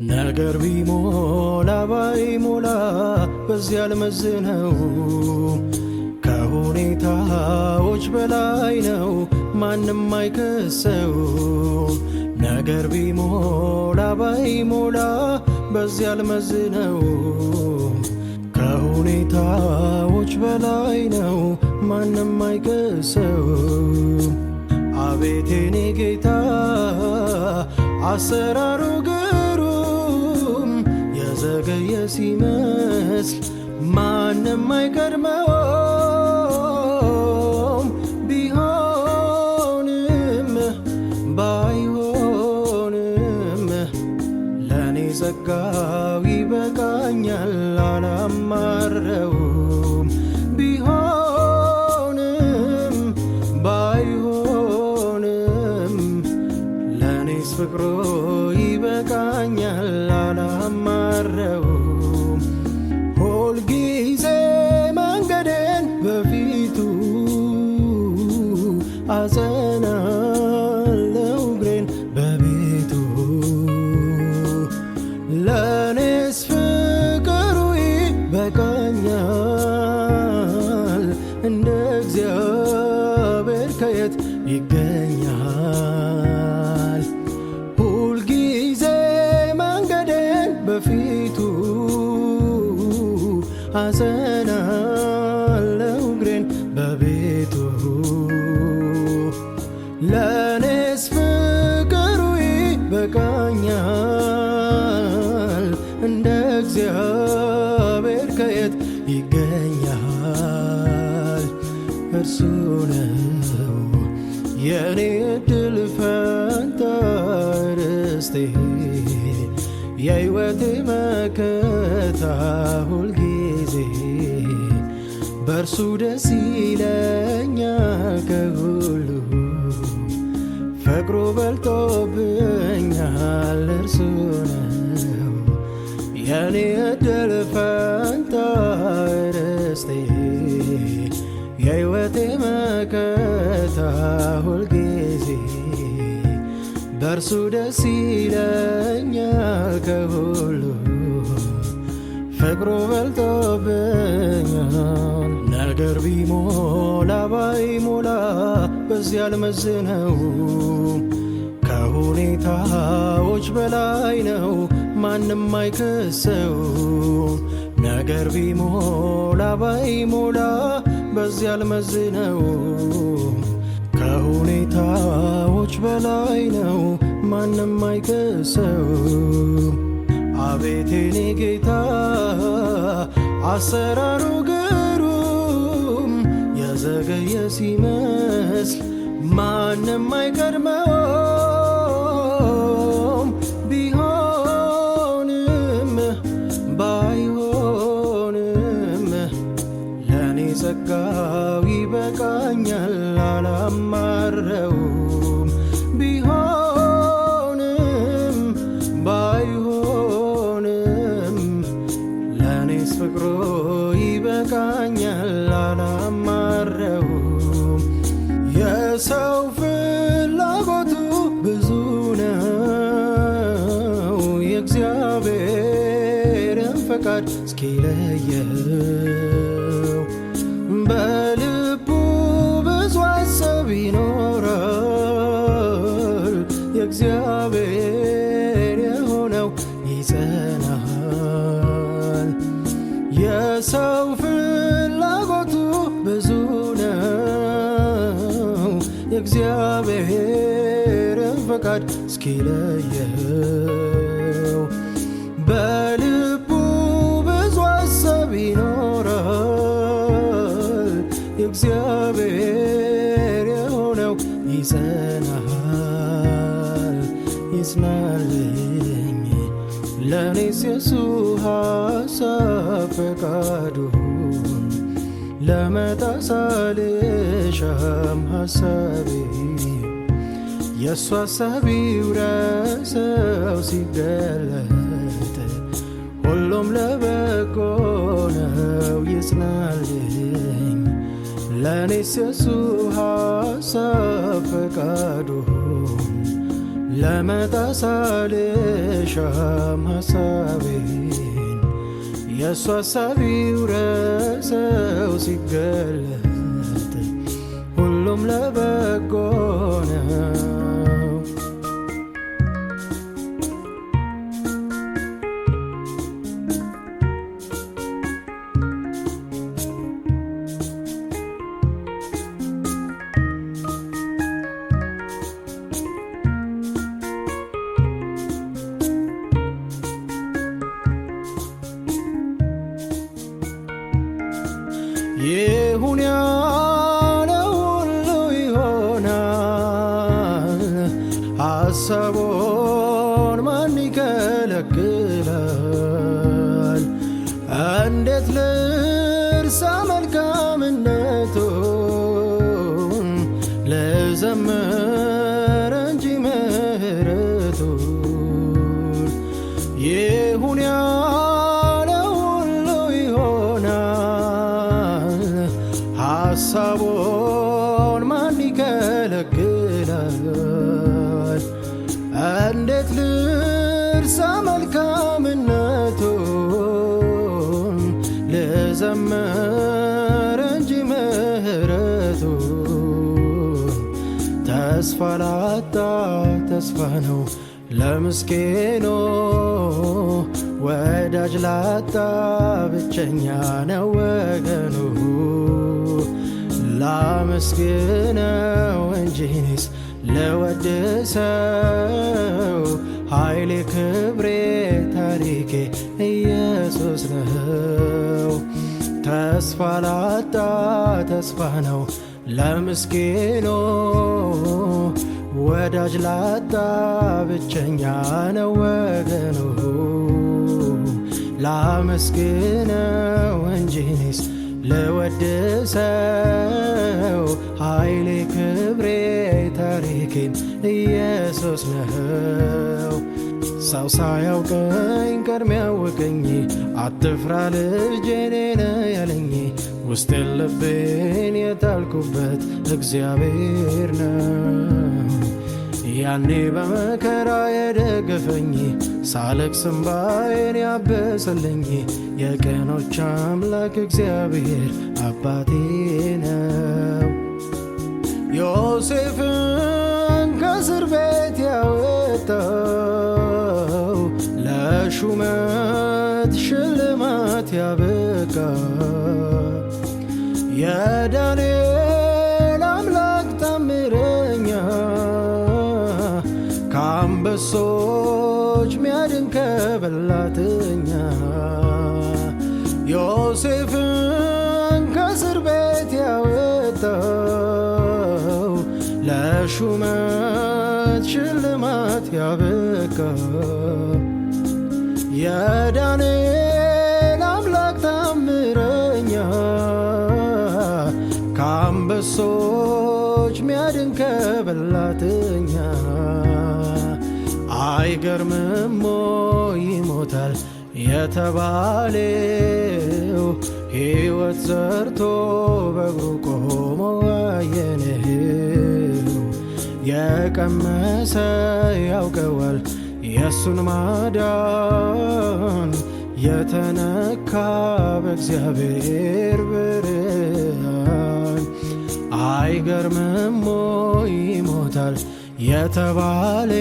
ነገር ቢሞላ ባይሞላ በዚያ አልመዝነው ከሁኔታዎች በላይ ነው ማንም አይከሰው። ነገር ቢሞላ ባይሞላ በዚያ አልመዝነው ከሁኔታዎች በላይ ነው ማንም አይከሰው። አቤት የኔ ጌታ አሰራሩ ግሩም የዘገየ ሲመስል ማንም አይቀድመውም። ቢሆንም ባይሆንም ለኔ ጸጋው ይበቃኛል አላማረውም። ቢሆንም ባይሆንም ለኔስ ፍቅሮ ይበቃኛል አላማረውም። ሁልጊዜ መንገዴን በፊቱ አጸናለው እግሬን በቤቱ ለኔስ ፍቅሩ ይበቃኛል እንደ እግዚአብሔር ከየት ይገኛል? ሁልጊዜ መንገዴን በፊቱ አጸናለው እግሬን በቤቱ ለኔስ ፍቅሩ ይበቃኛል እንደ እግዚአብሔር ከየት ይገኛል? እርሱ ነው የኔ ዕድል ፈንታ ርስቴ የሕይወቴ መከታ ሁልጊዜ በእርሱ ደስ ይለኛል ከሁሉ ፍቅሩ በልጦብኛል። እርሱ ነው የኔ ዕድል ፈንታ ርስቴ የሕይወቴ መከታ ሁልጊዜ በእርሱ ደስ ይለኛል ከሁሉ ፍቅሩ በልጦብኛል። ነገር ቢሞላ ባይሞላ በዚያ አልመዝነው ከሁኔታዎች በላይ ነው ማንም አይከሰው። ነገር ቢሞላ ባይሞላ በዚያ አልመዝነው ከሁኔታዎች በላይ ነው ማንም አይከሰው። አቤት የኔ ጌታ አሰራሩ ግሩም የዘገየ ሲመስል ማንም አይቀድመውም። ቢሆንም ባይሆንም ለኔ ጸጋው ይበቃኛል አላማረውም። ቢሆንም ባይሆንም ለኔስ ፍቅሮ ይበቃኛል አላማረውም። የሰው ፍላጎቱ ብዙ ነው የእግዚአብሔርን ፈቃድ እስኪለየው። በልቡ ብዙ ሐሳብ ይኖራል የእግዚአብሔር የሆነው ይጸናል። የሰው ፍላጎቱ ብዙ ነው የእግዚአብሔርን ፈቃድ እስኪለየው። በልቡ ብዙ ሐሳብ ይኖራል የእግዚአብሔር የሆነው ይጸናል። ይጽናልኝ ለኔስ የሱ ሐሳብ ፈቃዱን ለመጣስ አልሻም ሐሳቤ የእሱ ሐሳብ ይውረሰው ሲገለጥ ሁሉም ለበጎ ነው። ይጽናልኝ ለኔስ የሱ ሐሳብ ፈቃዱን ለመጣስ አልሻም ሐሳቤን የእሱ ሐሳቢው ረሰው ሲገለጥ ሁሉም ለበጎ ነው። ይሁን ያለው ሁሉ ይሆናል፣ ሐሳቡን ማን ይከለክላል? እንዴት ልርሳ መልካምነቱን፣ ልዘምር እንጂ ምሕረቱን። ይሁን ሐሳቡን ማን ይከለክላል? እንዴት ልርሳ መልካምነቱን፣ ልዘምር እንጂ ምሕረቱን። ተስፋ ላጣ ተስፋ ነው ለምስኪኑ፣ ወዳጅ ላጣ ብቸኛ ነው ወገኑ። ላመስግነው እንጂ እኔስ ልወድሰው፣ ኃይሌ ክብሬ ታሪኬ ኢየሱስ ነው። ተስፋ ላጣ ተስፋ ነው ለምስኪኑ፣ ወዳጅ ላጣ ብቸኛ ነው ወገኑ። ላመስግነው እንጂ እኔስ ልወድሰው፣ ኃይሌ ክብሬ ታሪኬን ኢየሱስ ነው። ሰው ሳያውቀኝ ቀድሞ ያወቀኝ፣ አትፍራ ልጄ እኔ ነኝ ያለኝ፣ ውስጤን ልቤን የጣልኩበት እግዚአብሔር ነው። ያኔ በመከራ የደገፈኝ፣ ሳለቅስ እንባዬን ያበሰልኝ፣ የቀኖች አምላክ እግዚአብሔር አባቴ ነው። ዮሴፍን ከእስር ቤት ያወጣው፣ ለሹመት ሽልማት ያበቃ፣ የዳንኤል አምላክ ታምረኛ፣ ከአንበሶች ሚያድን ከበላተኛ። ዮሴፍን ከእስር ቤት ያወጣው፣ ለሹመት ሽልማት ያበቃ፣ የዳንኤል አምላክ ታምረኛ፣ ከአንበሶች ሚያድን ከበላተኛ። አይገርምም ይሞታል የተባለው፣ ሕይወት ዘርቶ በእግሩ ቆሞ አየነው። የቀመሰ ያውቀዋል የእሱን ማዳን፣ የተነካ በእግዚአብሔር ብርሃን። አይገርምም ይሞታል የተባለው፣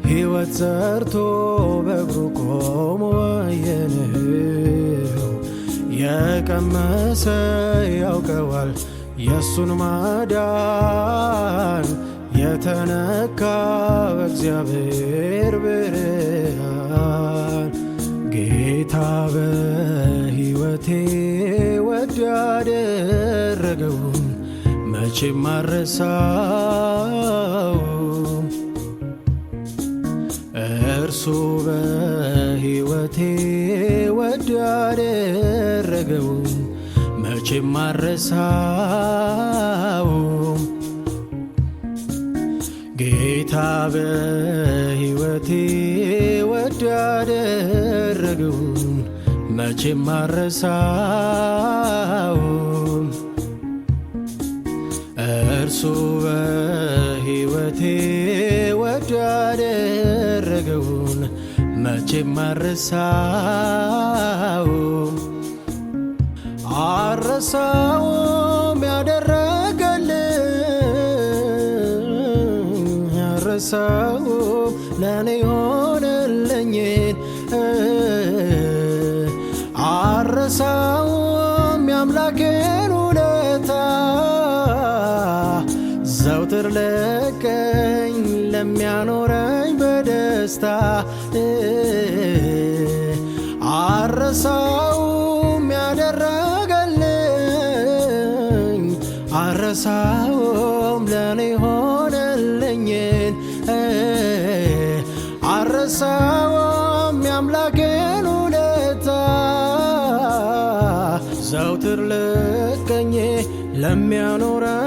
ሕይወት ዘርቶ በእግሩ ቆሞ አየነው። የቀመሰ ያውቀዋል የእሱን ማዳን፣ የተነካ በእግዚአብሔር ብርሃን። ጌታ በሕይወቴ ወድ ያደረገውን መቼም አልረሳውም። እርሱ በሕይወቴ ወድ ያደረገውን መቼም አልረሳውም። ጌታ በሕይወቴ ወድ ያደረገውን መቼም አልረሳውም። እርሱ በሕይወቴ ያደረገውን መቼም አረሳውም ያደረገልኝ ለኔ ሆነልኝን አረሳውም የአምላኬን ውለታ ዘውትር ለቀኝ ለሚያኖረኝ በደስታ አረሳውም ያደረገልኝ አረሳውም ለኔ ሆነልኝን አረሳውም የአምላኬን ውለታ ዘውትር ለቀኝ ለሚያኖረኝ